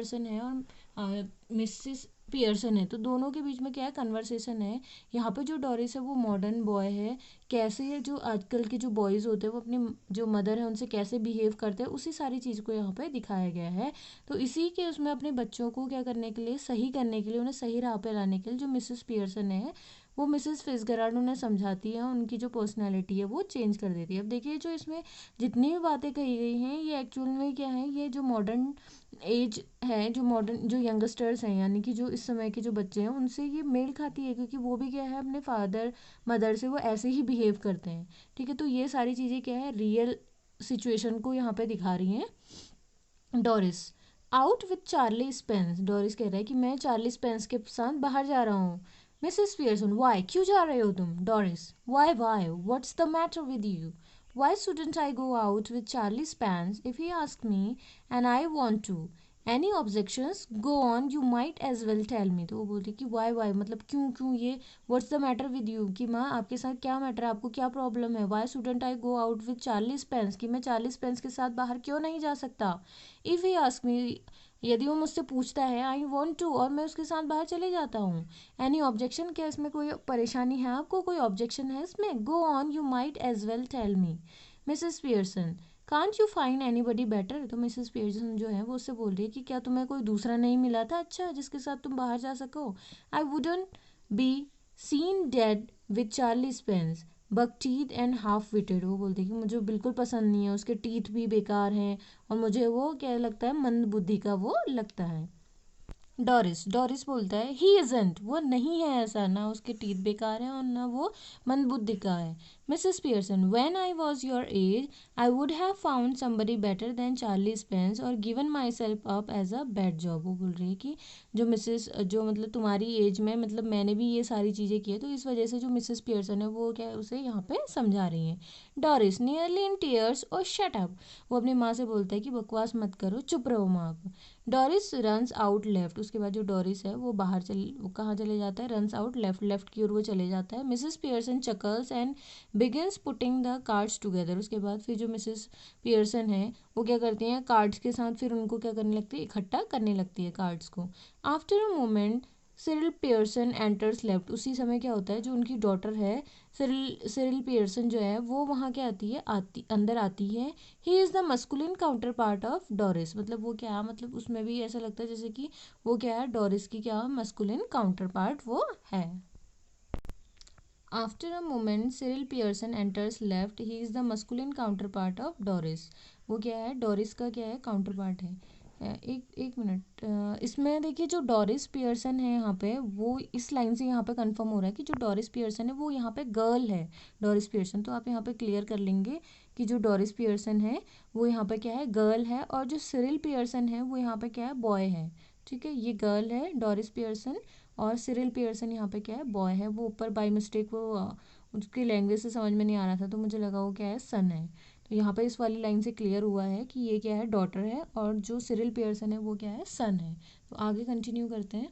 Pearson है और Mrs Pearson है, तो दोनों के बीच में क्या है, कन्वर्सेशन है। यहाँ पे जो डोरिस है वो मॉडर्न बॉय है, कैसे है जो आजकल के जो बॉयज़ होते हैं वो अपनी जो मदर है उनसे कैसे बिहेव करते हैं, उसी सारी चीज़ को यहाँ पे दिखाया गया है। तो इसी के उसमें अपने बच्चों को क्या करने के लिए, सही करने के लिए, उन्हें सही राह पे लाने के लिए जो मिसेस पियर्सन है वो मिसेस फिट्जगेराल्ड उन्हें समझाती है, उनकी जो पर्सनैलिटी है वो चेंज कर देती है। अब देखिए जो इसमें जितनी भी बातें कही गई हैं ये एक्चुअल में क्या है, ये जो मॉडर्न एज है, जो मॉडर्न जो यंगस्टर्स हैं यानी कि जो इस समय के जो बच्चे हैं उनसे ये मेल खाती है, क्योंकि वो भी क्या है अपने फादर मदर से वो ऐसे ही बिहेव करते हैं। ठीक है, तो ये सारी चीज़ें क्या है, रियल सिचुएशन को यहाँ पे दिखा रही हैं। Doris out with Charlie Spence, Doris कह रहा है कि मैं चार्ली स्पेंस के साथ बाहर जा रहा हूँ। मिसेस पियर्सन वाई, क्यों जा रहे हो तुम? Doris why what's the matter with you? Why shouldn't I go out with Charlie Spence if he asks me and I want to? Any objections? Go on, you might as well tell me. तो वो बोलती कि why मतलब क्यों क्यों ये what's the matter with you, कि माँ आपके साथ क्या मैटर है, आपको क्या प्रॉब्लम है? Why shouldn't I go out with Charlie Spence, कि मैं चार्ली स्पेंस के साथ बाहर क्यों नहीं जा सकता? If he asks me, यदि वो मुझसे पूछता है, आई वॉन्ट टू, और मैं उसके साथ बाहर चले जाता हूँ। एनी ऑब्जेक्शन, क्या इसमें कोई परेशानी है आपको, कोई ऑब्जेक्शन है इसमें? Go on, you might as well tell me. Mrs Pearson can't you find anybody better, तो मिसेस पियर्सन जो है वो उससे बोल रही है कि क्या तुम्हें कोई दूसरा नहीं मिला था अच्छा जिसके साथ तुम बाहर जा सको? I wouldn't be seen dead with Charlie Spence buck teeth and half witted, वो बोलती है कि मुझे बिल्कुल पसंद नहीं है, उसके टीथ भी बेकार हैं और मुझे वो क्या लगता है, मंद बुद्धि का वो लगता है। डोरिस बोलता है ही इजंट, वो नहीं है ऐसा, ना उसके टीथ बेकार हैं और ना वो मंदबुद्धि का है। Mrs Pearson when I was your age I would have found somebody better than Charlie Spence और given myself up as a bad job, वो बोल रही है कि जो मिसेस जो मतलब तुम्हारी एज में मतलब मैंने भी ये सारी चीज़ें की है, तो इस वजह से जो मिसेस पियर्सन है वो क्या उसे यहाँ पे समझा रही हैं। डोरिस नियरली इन टीयर्स और शट अप, वो अपनी माँ से बोलता है कि बकवास मत करो, चुप रहो माँ आप। डोरिस रन्स आउट लेफ्ट, उसके बाद जो डोरिस है वो बाहर वो कहाँ चले जाता है, रन्स आउट लेफ्ट की ओर वो चले जाता है। Mrs Pearson chuckles and begins putting the cards together, उसके बाद फिर जो मिसेस पियर्सन है वो क्या करती हैं, कार्ड्स के साथ फिर उनको क्या करने लगती है, इकट्ठा करने लगती है कार्ड्स को। After a moment Cyril Pearson enters left, उसी समय क्या होता है, जो उनकी डॉटर है सिरिल पियर्सन जो है वो वहाँ क्या आती है, अंदर आती है। He is the masculine counter part of Doris, मतलब वो क्या, मतलब उसमें भी ऐसा लगता है जैसे कि वो क्या है, डोरिस की क्या मस्कुलिन काउंटर पार्ट वो है। After a moment Cyril Pearson enters left, he is the masculine counter part of Doris, वो क्या है, डोरिस का क्या है, काउंटर पार्ट है। एक एक मिनट, इसमें देखिए जो डोरिस पियर्सन है यहाँ पे, वो इस लाइन से यहाँ पे कंफर्म हो रहा है कि जो डोरिस पियर्सन है वो यहाँ पे गर्ल है। डोरिस पियर्सन, तो आप यहाँ पे क्लियर कर लेंगे कि जो डोरिस पियर्सन है वो यहाँ पे क्या है, गर्ल है, और जो सिरिल पियर्सन है वो यहाँ पे क्या है, बॉय है। ठीक है, ये गर्ल है डोरिस पियर्सन और सिरिल पियर्सन यहाँ पे क्या है, बॉय है। वो ऊपर बाई मिस्टेक वो उसकी लैंग्वेज से समझ में नहीं आ रहा था तो मुझे लगा वो क्या है, सन है। तो यहाँ पे इस वाली लाइन से क्लियर हुआ है कि ये क्या है, डॉटर है, और जो सिरिल पियर्सन है वो क्या है, सन है। तो आगे कंटिन्यू करते हैं।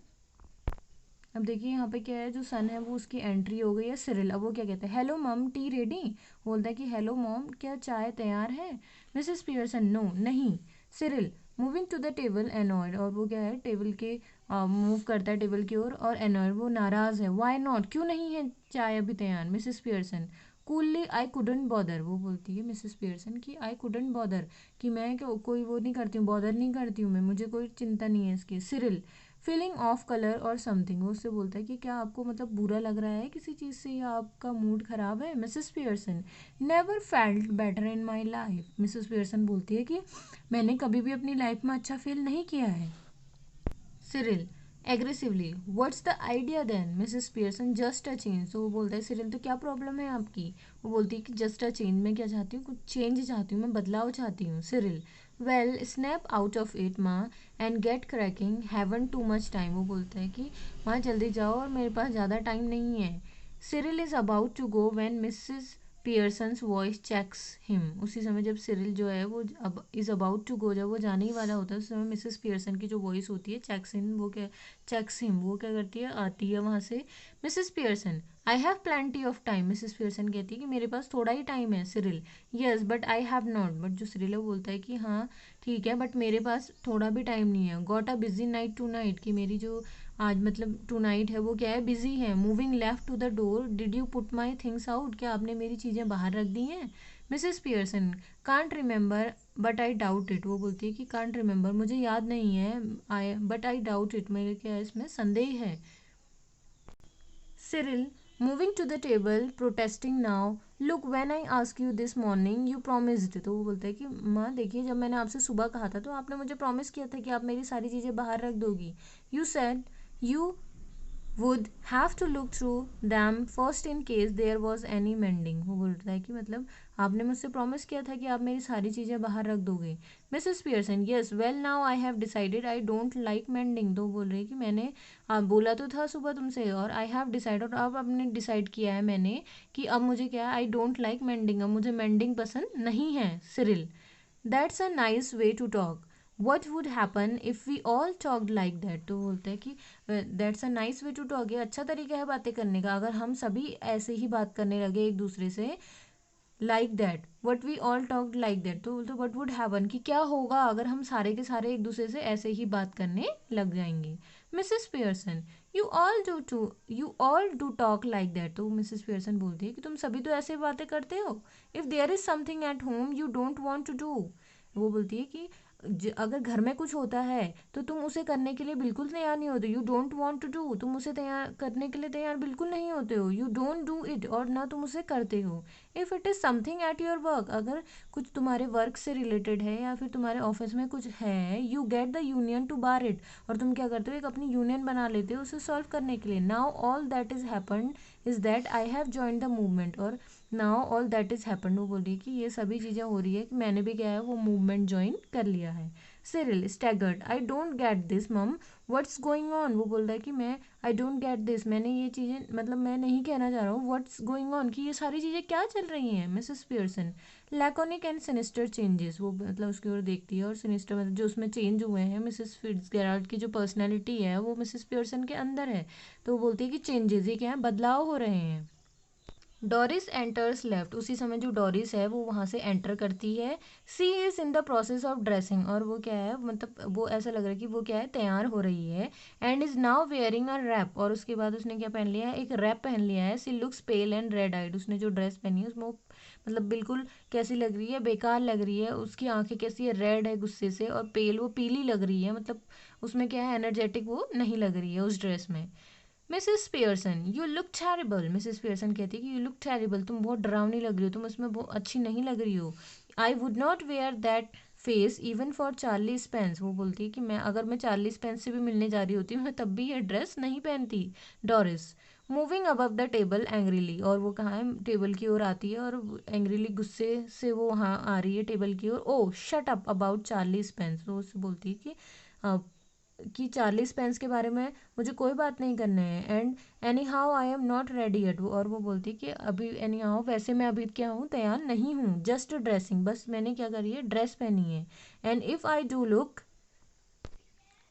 अब देखिए यहाँ पे क्या है, जो सन है वो उसकी एंट्री हो गई है। सिरिल अब वो क्या कहते हैं, हेलो मम टी रेडी, बोलता है कि हेलो मॉम क्या चाय तैयार है? मिसेस पियर्सन नो नहीं। Cyril moving to the table annoyed, और वो क्या है, टेबल के मूव करता है टेबल की ओर, और एनॉयड वो नाराज़ है। वाई नॉट, क्यों नहीं है चाय अभी तैयार? Mrs Pearson coolly I couldn't bother, वो बोलती है मिसेस पियर्सन कि आई कुडंट बॉदर, कि मैं कोई वो नहीं करती हूँ, बॉदर नहीं करती हूँ मैं, मुझे कोई चिंता नहीं है इसकी। सिरिल फीलिंग ऑफ कलर और समथिंग, वो उससे बोलता है कि क्या आपको मतलब बुरा लग रहा है किसी चीज़ से या आपका मूड ख़राब है? Mrs Pearson never felt better in my life, Mrs Pearson बोलती है कि मैंने कभी भी अपनी लाइफ में अच्छा फील नहीं किया है। Cyril aggressively what's the idea then? Mrs Pearson just a change, तो वो बोलता है सिरिल तो क्या प्रॉब्लम है आपकी? वो बोलती है कि जस्ट अ चेंज, मैं क्या चाहती हूँ, कुछ चेंज चाहती हूँ, मैं बदलाव चाहती हूँ। Cyril well snap out of it माँ and get cracking haven't too much time, वो बोलता है कि माँ जल्दी जाओ और मेरे पास ज़्यादा टाइम नहीं है। Cyril is about to go when Mrs Pearson's voice checks him, उसी समय जब सिरिल जो है वो अब इज़ अबाउट टू गो, जब वो जाने ही वाला होता है उस समय मिसेस पियर्सन की जो वॉइस होती है चेक्स हिम, वो क्या चेक्स हिम, वो क्या करती है, आती है वहाँ से। Mrs Pearson I have plenty of time, Mrs Pearson कहती है कि मेरे पास थोड़ा ही टाइम है। Cyril, yes but I have not, but जो सिरिल है वो बोलता है कि हाँ ठीक है बट मेरे पास थोड़ा भी टाइम नहीं है। Got a busy night tonight, कि मेरी जो आज मतलब टू नाइट है वो क्या है, बिजी है। Moving left to the door, did you put my things out, क्या आपने मेरी चीज़ें बाहर रख दी हैं। Mrs Pearson, can't remember but I doubt it, वो बोलती है कि कांट रिमेंबर, मुझे याद नहीं है, आई बट आई डाउट इट, मेरे क्या है इसमें संदेह है। Cyril, moving to the table, protesting now. Look, when I asked you this morning, you promised. तो वो बोलता है कि माँ देखिए, जब मैंने आपसे सुबह कहा था तो आपने मुझे प्रॉमिस किया था कि आप मेरी सारी चीज़ें बाहर रख दोगी. You said you would have to look through them first in case there was any mending. वो बोलता है कि मतलब आपने मुझसे प्रॉमिस किया था कि आप मेरी सारी चीज़ें बाहर रख दोगे. Mrs Pearson, yes well now I have decided I don't like mending. तो बोल रही है कि मैंने बोला तो था सुबह तुमसे, और आई हैव डिसाइड, और अब आपने डिसाइड किया है मैंने कि अब मुझे क्या है, आई डोंट लाइक मेंडिंग, अब मुझे मेंडिंग पसंद नहीं है. Cyril, that's a nice way to talk. What would happen if we all talked like that. तो बोलते हैं कि that's a nice way to talk, ये अच्छा तरीका है बातें करने का, अगर हम सभी ऐसे ही बात करने लगे एक दूसरे से. Like that, what we all talked like that, तो बोलते वट वुड हैपन, कि क्या होगा अगर हम सारे के सारे एक दूसरे से ऐसे ही बात करने लग जाएंगे. Mrs Pearson, you all do talk like that. तो मिसेस पियर्सन बोलती है कि तुम सभी तो ऐसे बातें करते हो. If there is something at home you don't want to do, वो बोलती है कि अगर घर में कुछ होता है तो तुम उसे करने के लिए बिल्कुल तैयार नहीं होते. You don't want to do, तुम उसे तैयार करने के लिए तैयार बिल्कुल नहीं होते हो. यू डोंट डू इट, और ना तुम उसे करते हो. If it is something at your work, अगर कुछ तुम्हारे वर्क से रिलेटेड है या फिर तुम्हारे ऑफिस में कुछ है, you get the union to bar it, और तुम क्या करते हो, एक अपनी यूनियन बना लेते हो उसे सॉल्व करने के लिए. Now all that is happened is that I have join the movement, और now all that is happened, वो बोल रही है कि ये सभी चीज़ें हो रही है कि मैंने भी क्या है वो मूवमेंट ज्वाइन कर लिया है. Cyril staggered, I don't get this मम, व्हाट्स गोइंग ऑन. वो बोल रहा है कि मैं आई डोंट गेट दिस, मैंने ये चीज़ें मतलब मैं नहीं कहना चाह रहा हूँ व्हाट्स गोइंग ऑन, कि ये सारी चीज़ें क्या चल रही हैं. Mrs Pearson, laconic and sinister changes, वो मतलब उसकी ओर देखती है और सिनिस्टर मतलब जो उसमें चेंज हुए हैं, मिसेस फिट्जगेराल्ड की जो पर्सनैलिटी है वो मिसेस पियर्सन के अंदर है. तो वो बोलती है कि चेंजेस, ये क्या है, बदलाव हो रहे हैं. डोरिस एंटर्स लेफ्ट, उसी समय जो डोरिस है वो वहाँ से एंटर करती है. She is in the process of dressing, और वो क्या है मतलब वो ऐसा लग रहा है कि वो क्या है तैयार हो रही है. And is now wearing a wrap, और उसके बाद उसने क्या पहन लिया है, एक रैप पहन लिया है. She looks pale and red eyed, उसने जो ड्रेस पहनी है उसमें वो मतलब बिल्कुल कैसी लग रही है, बेकार लग रही है. उसकी आंखें कैसी है, रेड है गुस्से से, और पेल वो पीली लग रही है, मतलब उसमें क्या है एनर्जेटिक वो नहीं लग रही है उस ड्रेस में. Mrs Pearson, you look terrible, Mrs Pearson कहती है कि यू लुक टेरिबल, तुम बहुत डरावनी लग रही हो, तुम उसमें बहुत अच्छी नहीं लग रही हो. I would not wear that face even for Charlie Spence, वो बोलती है कि मैं अगर मैं चार्ली स्पेंस से भी मिलने जा रही होती मैं तब भी ये ड्रेस नहीं पहनती. Doris, moving above the table angrily, और वो कहाँ है, टेबल की ओर आती है और एंग्रीली गुस्से से वो वहाँ आ रही है टेबल की ओर. Oh shut up about Charlie Spence, वो उससे बोलती है कि चार्ली स्पेंस के बारे में मुझे कोई बात नहीं करना है. And any how I am not ready eight, और वो बोलती है कि अभी एनी हाउ वैसे मैं अभी क्या हूँ, तैयार नहीं हूँ. जस्ट ड्रेसिंग, बस मैंने क्या करी है, ड्रेस पहनी है. And if I do look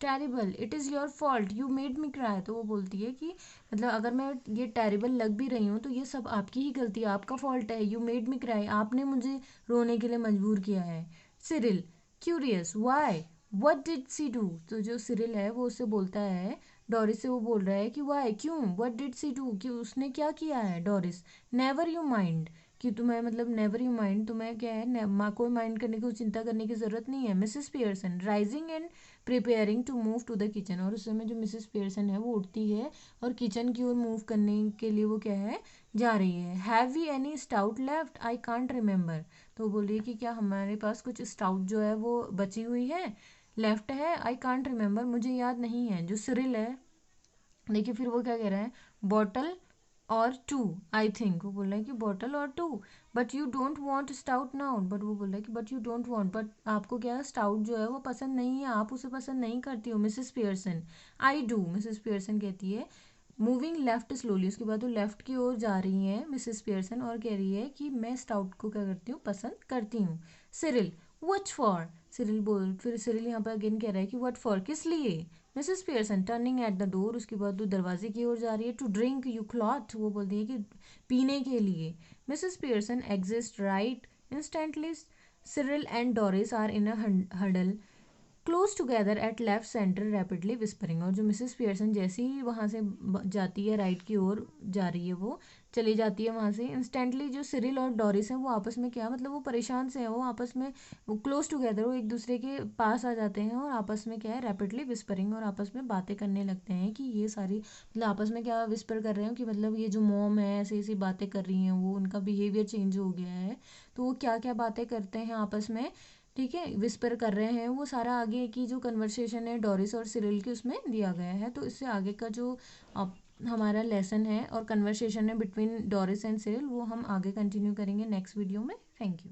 terrible it is your fault, you made me cry. तो वो बोलती है कि मतलब अगर मैं ये टेरिबल लग भी रही हूँ तो ये सब आपकी ही गलती है, आपका फॉल्ट है. यू मेड मी क्राई, आपने मुझे रोने के लिए मजबूर किया है. Cyril, curious why, what did she do. तो जो सिरिल है वो उससे बोलता है, डोरिस से वो बोल रहा है कि वाई क्यों, व्हाट डिड सी डू, कि उसने क्या किया है. डोरिस, नेवर यू माइंड, कि तुम्हें मतलब नेवर यू माइंड, तुम्हें क्या है कोई माइंड करने की चिंता करने की ज़रूरत नहीं है. Mrs Pearson, rising and preparing to move to the kitchen, और उस समय जो मिसेस पियर्सन है वो उठती है और किचन की ओर मूव करने के लिए वो क्या है जा रही है. Have we any stout left, I can't remember. तो वो बोल रही है कि क्या हमारे पास कुछ स्टाउट जो है वो बची हुई है, लेफ्ट है. आई कांट रिमेंबर, मुझे याद नहीं है. जो सिरिल है देखिए फिर वो क्या कह रहा है, bottle or to, I think वो बोल रहा है कि bottle or two. But you don't want stout now, but वो बोल रहा है कि but you don't want, but आपको क्या स्टाउट जो है वो पसंद नहीं है, आप उसे पसंद नहीं करती हो. Mrs Pearson, I do, Mrs Pearson कहती है. मूविंग लेफ्ट स्लोली, उसके बाद वो लेफ्ट की ओर जा रही है मिसेस पियर्सन और कह रही है कि मैं स्टाउट को क्या करती हूँ, पसंद करती हूँ. सिरिल, व्हाट फॉर, सिरिल बोल, फिर सिरिल यहाँ पर अगेन कह रहा है कि व्हाट फॉर, किस लिए। Mrs Pearson turning at the door, उसके बाद वो दरवाजे की ओर जा रही है। टू ड्रिंक यू क्लॉथ, वो बोलती है कि पीने के लिए। Mrs Pearson exits right instantly, Cyril and Doris are in a huddle close together at left centre rapidly whispering. और जो मिसेस पियर्सन जैसे ही वहाँ से जाती है, राइट की ओर जा रही है, वो चली जाती है वहाँ से, इंस्टेंटली जो सिरिल और डोरिस हैं वो आपस में क्या, मतलब वो परेशान से हैं, वो आपस में वो क्लोज टुगेदर, वो एक दूसरे के पास आ जाते हैं और आपस में क्या है, रैपिडली विस्परिंग, और आपस में बातें करने लगते हैं कि ये सारी, मतलब आपस में क्या विस्पर कर रहे हैं कि मतलब ये जो मॉम है ऐसी ऐसी बातें कर रही हैं, वो उनका बिहेवियर चेंज हो गया है, तो वो क्या क्या बातें करते हैं आपस में, ठीक है, विस्पर कर रहे हैं, वो सारा आगे की जो कन्वर्सेशन है डोरिस और सिरिल की उसमें दिया गया है। तो इससे आगे का जो हमारा लेसन है और कन्वर्सेशन है बिटवीन डोरिस एंड सिरिल, वो हम आगे कंटिन्यू करेंगे नेक्स्ट वीडियो में। Thank you.